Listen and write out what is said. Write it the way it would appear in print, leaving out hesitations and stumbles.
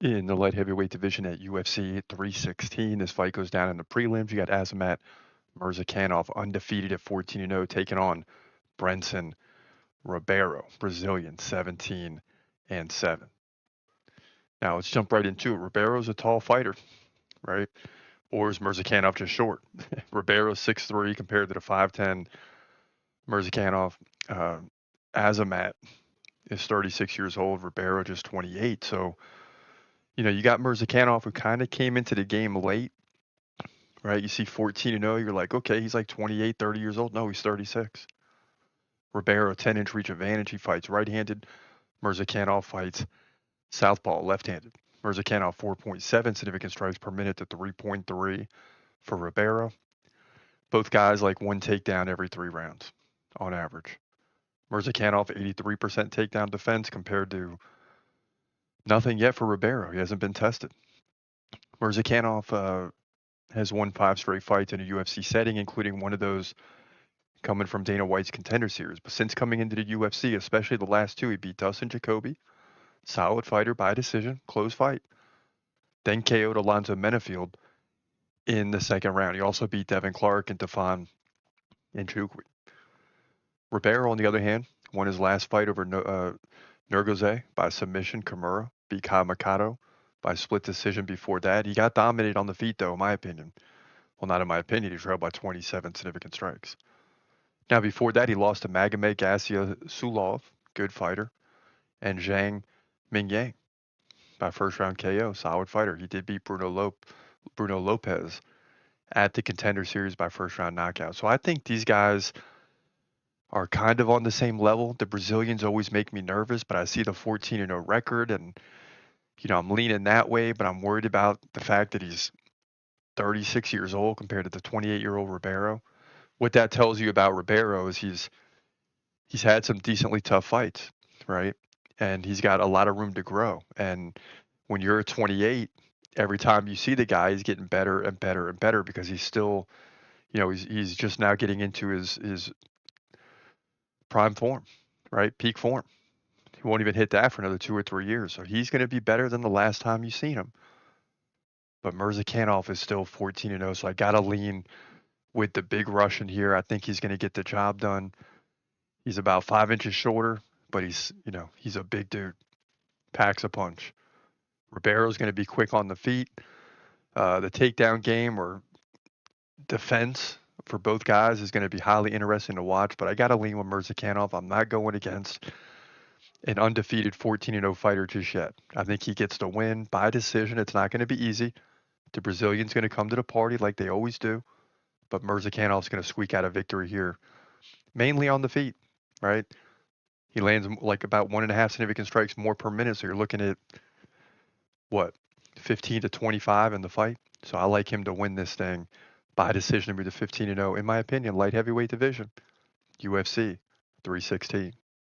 In the light heavyweight division at UFC 316, this fight goes down in the prelims. You got Azamat Murzakanov, undefeated at 14-0, taking on Brendson Ribeiro, Brazilian, 17-7. Now let's jump right into it. Ribeiro's a tall fighter, right? Or is Murzakanov just short? Ribeiro's 6'3" compared to the 5'10 Murzakanov. Uh, Azamat is 36 years old. Ribeiro just 28. So, you got Murzakanov who kind of came into the game late, right? You see 14-0, you're like, okay, he's like 28, 30 years old. No, he's 36. Ribeiro, 10-inch reach advantage. He fights right-handed. Murzakanov fights southpaw, left-handed. Murzakanov 4.7 significant strikes per minute to 3.3 for Ribeiro. Both guys like one takedown every 3 rounds on average. Murzakanov 83% takedown defense compared to nothing yet for Ribeiro. He hasn't been tested. Murzakanov has won 5 straight fights in a UFC setting, including one of those coming from Dana White's Contender Series. But since coming into the UFC, especially the last 2, he beat Dustin Jacoby, solid fighter by decision, close fight. Then KO'd Alonzo Menafield in the second round. He also beat Devin Clark and Defon Nchukwi. Ribeiro, on the other hand, won his last fight over Nurgoze by submission. Kimura beat Kyle Mikado by split decision before that. He got dominated on the feet, though, in my opinion. Well, not in my opinion. He trailed by 27 significant strikes. Now, before that, he lost to Magomed Sulov, good fighter, and Zhang Mingyang by first-round KO, solid fighter. He did beat Bruno Lopez at the Contender Series by first-round knockout. So I think these guys are kind of on the same level. The Brazilians always make me nervous, but I see the 14-0 record, and I'm leaning that way, but I'm worried about the fact that he's 36 years old compared to the 28-year-old Ribeiro. What that tells you about Ribeiro is he's had some decently tough fights, right? And he's got a lot of room to grow. And when you're 28, every time you see the guy, he's getting better and better and better because he's still, he's just now getting into his prime form, right? Peak form. He won't even hit that for another 2 or 3 years. So he's going to be better than the last time you've seen him. But Murzakanov is still 14-0, so I got to lean with the big Russian here. I think he's going to get the job done. He's about 5 inches shorter, but he's a big dude. Packs a punch. Ribeiro's going to be quick on the feet. The takedown game or defense for both guys is going to be highly interesting to watch, but I got to lean with Murzakanov. I'm not going against an undefeated 14-0 fighter just yet. I think he gets the win by decision. It's not going to be easy. The Brazilian's going to come to the party like they always do, but Murzakanov's going to squeak out a victory here, mainly on the feet, right? He lands like about 1.5 significant strikes more per minute, so you're looking at, 15 to 25 in the fight? So I like him to win this thing by decision with the 15-0, in my opinion, light heavyweight division, UFC 316.